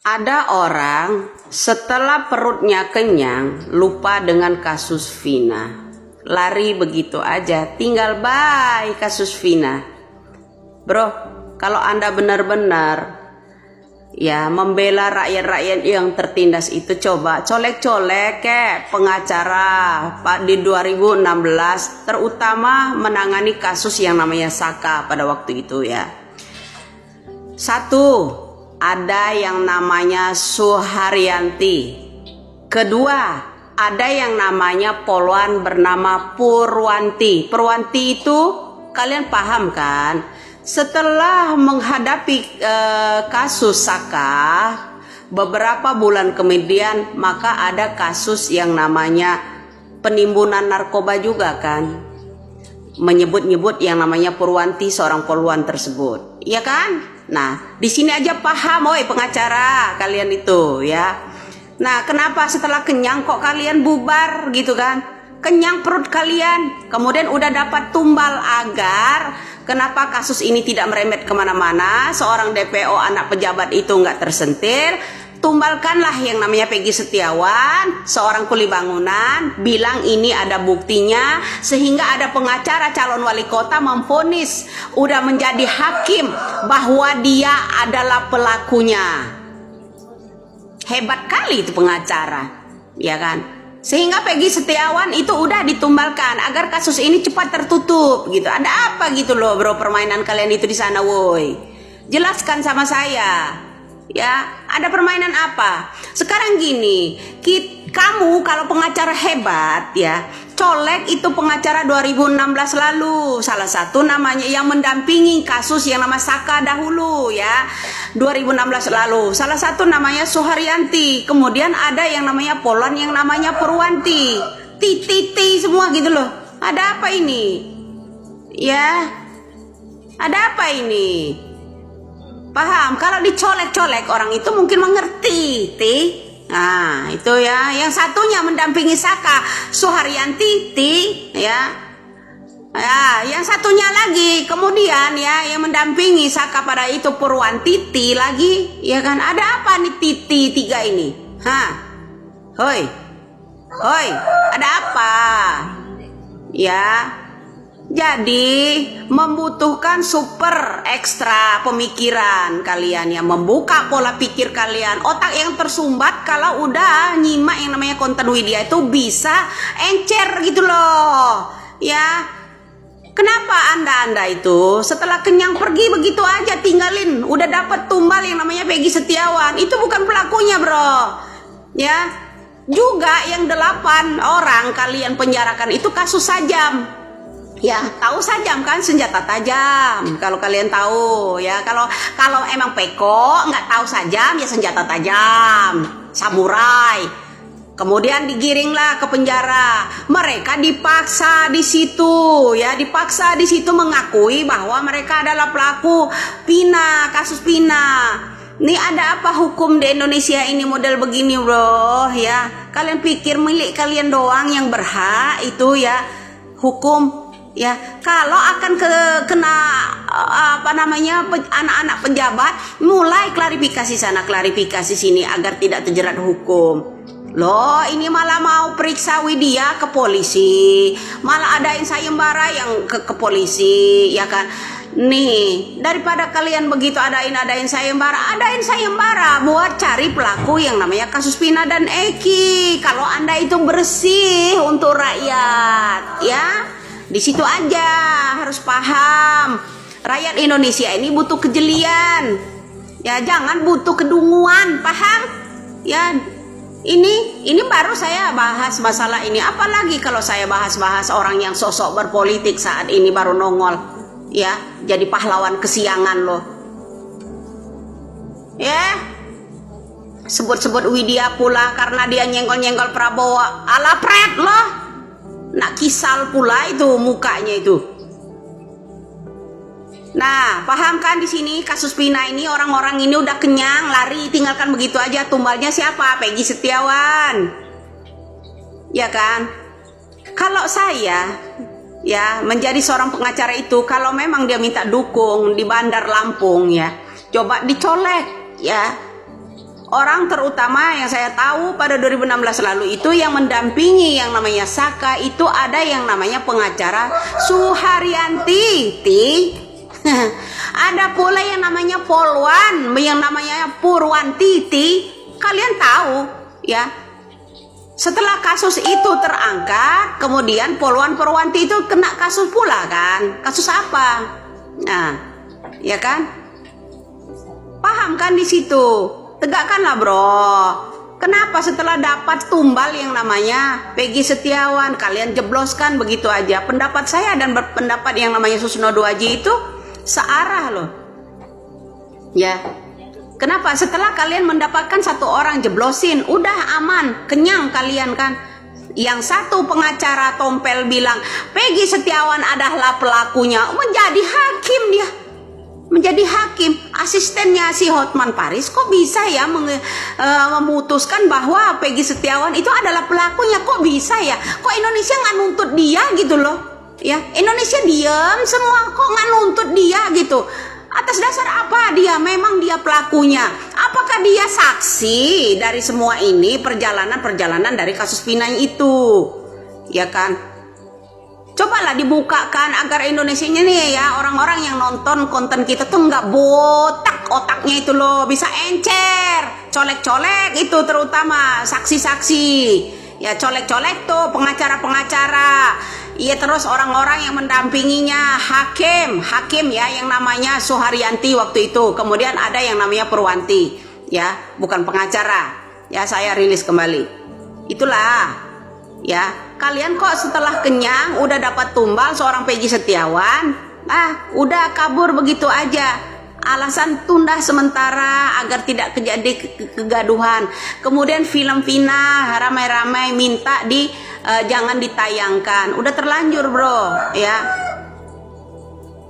Ada orang setelah perutnya kenyang lupa dengan kasus Vina. Lari begitu aja, tinggal bye kasus Vina. Bro, kalau Anda benar-benar ya membela rakyat-rakyat yang tertindas itu, coba colek-colek pengacara Pak di 2016, terutama menangani kasus yang namanya Saka pada waktu itu ya. Satu, ada yang namanya Suharyanti. Kedua, ada yang namanya poluan bernama Purwanti. Purwanti itu kalian paham kan? Setelah menghadapi kasus Saka, beberapa bulan kemudian maka ada kasus yang namanya penimbunan narkoba juga kan? Menyebut-nyebut yang namanya Purwanti seorang poluan tersebut, iya kan? Nah, di sini aja paham, oi pengacara kalian itu ya. Nah, kenapa setelah kenyang kok kalian bubar gitu kan? Kenyang perut kalian, kemudian udah dapat tumbal agar kenapa kasus ini tidak merembet kemana-mana, seorang DPO anak pejabat itu nggak tersentir. Tumbalkanlah yang namanya Peggy Setiawan, seorang kuli bangunan, bilang ini ada buktinya, sehingga ada pengacara calon wali kota memvonis, udah menjadi hakim bahwa dia adalah pelakunya. Hebat kali itu pengacara, ya kan? Sehingga Peggy Setiawan itu udah ditumbalkan agar kasus ini cepat tertutup gitu. Ada apa gitu loh bro, permainan kalian itu di sana woi? Jelaskan sama saya. Ya, ada permainan apa? Sekarang gini, kamu kalau pengacara hebat ya, colek itu pengacara 2016 lalu, salah satu namanya yang mendampingi kasus yang nama Saka dahulu ya, 2016 lalu, salah satu namanya Suharyanti, kemudian ada yang namanya Polan yang namanya Purwanti, titi semua gitu loh. Ada apa ini? Ya, ada apa ini? Paham? Kalau dicolek-colek orang itu mungkin mengerti, Nah, itu ya. Yang satunya mendampingi Saka, Suharyanti, ya. Ya, yang satunya lagi kemudian ya yang mendampingi Saka pada itu Purwanti lagi, ya kan? Ada apa nih Titi tiga ini? Hoi, ada apa? Ya. Jadi membutuhkan super ekstra pemikiran kalian ya, membuka pola pikir kalian. Otak yang tersumbat kalau udah nyimak yang namanya konten Widya itu bisa encer gitu loh ya. Kenapa anda itu setelah kenyang pergi begitu aja tinggalin, udah dapat tumbal yang namanya Peggy Setiawan, itu bukan pelakunya bro ya. Juga yang 8 orang kalian penjarakan itu kasus Sajam. Ya, tahu Sajam kan, senjata tajam. Kalau kalian tahu ya, kalau emang peko nggak tahu Sajam ya senjata tajam, samurai. Kemudian digiringlah ke penjara. Mereka dipaksa di situ ya, dipaksa di situ mengakui bahwa mereka adalah pelaku kasus Pina. Nih ada apa hukum di Indonesia ini model begini bro ya? Kalian pikir milik kalian doang yang berhak itu ya hukum? Ya, kalau akan kena anak-anak pejabat, mulai klarifikasi sana, klarifikasi sini agar tidak terjerat hukum. Loh, ini malah mau periksa Widya ke polisi, malah adain sayembara yang ke polisi, ya kan? Nih, daripada kalian begitu adain sayembara buat cari pelaku yang namanya kasus Vina dan Eki. Kalau Anda itu bersih untuk rakyat, ya. Di situ aja harus paham. Rakyat Indonesia ini butuh kejelian. Ya, jangan butuh kedunguan, paham? Ya, ini baru saya bahas masalah ini. Apalagi kalau saya bahas orang yang sosok berpolitik saat ini baru nongol. Ya, jadi pahlawan kesiangan loh. Ya. Sebut-sebut Widya pula karena dia nyenggol-nyenggol Prabowo. Ala pret loh. Nak kisal pula itu mukanya itu. Nah, paham kan di sini kasus Vina ini orang-orang ini udah kenyang, lari, tinggalkan begitu aja. Tumbalnya siapa? Peggy Setiawan. Ya kan? Kalau saya ya menjadi seorang pengacara itu, kalau memang dia minta dukung di Bandar Lampung ya, coba dicolek ya. orang terutama yang saya tahu pada 2016 lalu itu yang mendampingi yang namanya Saka itu ada yang namanya pengacara Suharyanti. Ada pula yang namanya Polwan, yang namanya Purwanti. Kalian tahu ya, setelah kasus itu terangkat, kemudian Polwan Purwanti itu kena kasus pula kan. Kasus apa? Nah, ya kan? Paham kan di situ? Tegakkanlah bro. Kenapa setelah dapat tumbal yang namanya Peggy Setiawan, kalian jebloskan begitu aja? Pendapat saya dan pendapat yang namanya Susno Duaji itu searah loh. Ya. Kenapa? Setelah kalian mendapatkan satu orang jeblosin, udah aman, kenyang kalian kan. Yang satu pengacara Tompel bilang Peggy Setiawan adalah pelakunya, menjadi hakim dia. Menjadi hakim, asistennya si Hotman Paris kok bisa ya memutuskan bahwa Peggy Setiawan itu adalah pelakunya? Kok bisa ya? Kok Indonesia nggak nuntut dia gitu loh? Ya, Indonesia diam semua, kok nggak nuntut dia gitu? Atas dasar apa dia memang dia pelakunya? Apakah dia saksi dari semua ini perjalanan dari kasus Pinang itu? Ya kan? Cobalah dibukakan agar Indonesia ini ya, orang-orang yang nonton konten kita tuh nggak botak otaknya itu loh, bisa encer, colek-colek itu terutama saksi-saksi. Ya colek-colek tuh pengacara-pengacara. Iya, terus orang-orang yang mendampinginya, hakim ya yang namanya Suharyanti waktu itu. Kemudian ada yang namanya Purwanti, ya, bukan pengacara. Ya, saya rilis kembali. Itulah, ya. Kalian kok setelah kenyang udah dapat tumbal seorang Peggy Setiawan, udah kabur begitu aja. Alasan tunda sementara agar tidak terjadi kegaduhan. Kemudian film Vina ramai-ramai minta jangan ditayangkan. Udah terlanjur bro, ya.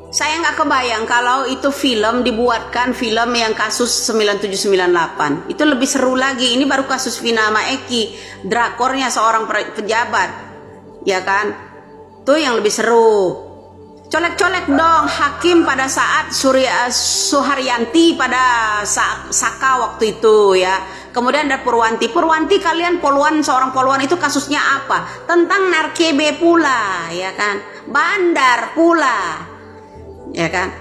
Saya nggak kebayang kalau itu film dibuatkan film yang kasus 9798. Itu lebih seru lagi. Ini baru kasus Vina sama Eki, drakornya seorang pejabat, ya kan? Itu yang lebih seru. Colek-colek dong hakim pada saat Suharyanti pada Saka waktu itu ya. Kemudian ada Purwanti. Kalian seorang polwan itu kasusnya apa? Tentang narkebe pula, ya kan? Bandar pula, ya kan?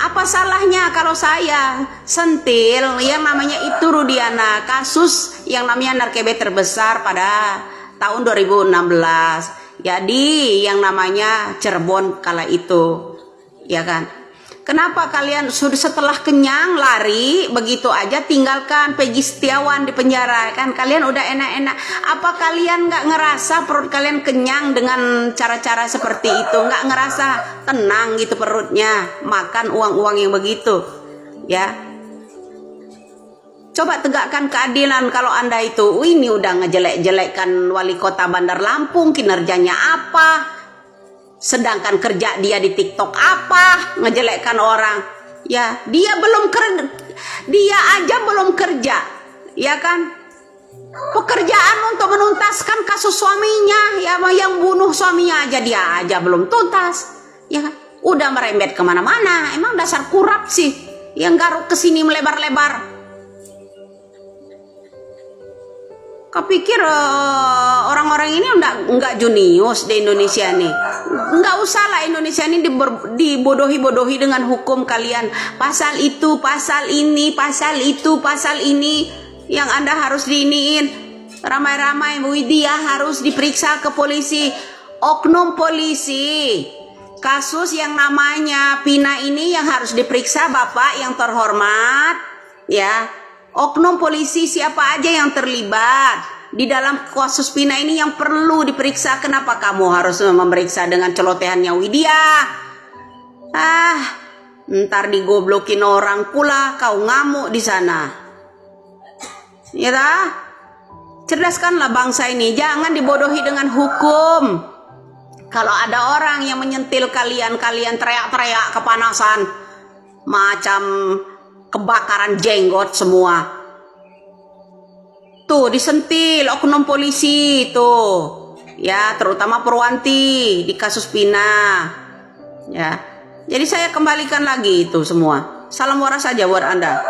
Apa salahnya kalau saya sentil yang namanya itu Rudiana, kasus yang namanya narkebe terbesar pada tahun 2016. Jadi yang namanya Cirebon kala itu, ya kan? Kenapa kalian sudah setelah kenyang lari begitu aja tinggalkan Peggy Setiawan di penjara kan? Kalian udah enak-enak. Apa kalian nggak ngerasa perut kalian kenyang dengan cara-cara seperti itu? Nggak ngerasa tenang gitu perutnya makan uang-uang yang begitu, ya? Coba tegakkan keadilan kalau Anda itu ini udah ngejelek-jelekkan wali kota Bandar Lampung, kinerjanya apa? Sedangkan kerja dia di TikTok apa? Ngejelekkan orang. Ya, dia aja belum kerja. Ya kan? Pekerjaan untuk menuntaskan kasus suaminya, ya yang bunuh suaminya aja dia aja belum tuntas. Ya kan? Udah merembet kemana-mana. Emang dasar kurap sih. Yang garuk kesini melebar-lebar. Kepikir orang-orang ini nggak junius di Indonesia nih. Nggak usah lah Indonesia ini dibodohi-bodohi dengan hukum kalian. Pasal itu, pasal ini, pasal itu, pasal ini. Yang Anda harus diiniin. Ramai-ramai Widya harus diperiksa ke polisi. Oknum polisi. Kasus yang namanya Pina ini yang harus diperiksa Bapak yang terhormat. Ya. Oknum polisi siapa aja yang terlibat di dalam kasus Pina ini yang perlu diperiksa. Kenapa kamu harus memeriksa dengan celotehannya Widya? Ntar digoblokin orang pula kau ngamuk di sana. Ya dah? Cerdaskanlah bangsa ini, jangan dibodohi dengan hukum. Kalau ada orang yang menyentil kalian teriak-teriak kepanasan macam kebakaran jenggot semua. Tuh disentil oknum polisi tuh. Ya, terutama Purwanti di kasus Pina. Ya. Jadi saya kembalikan lagi itu semua. Salam waras saja buat Anda.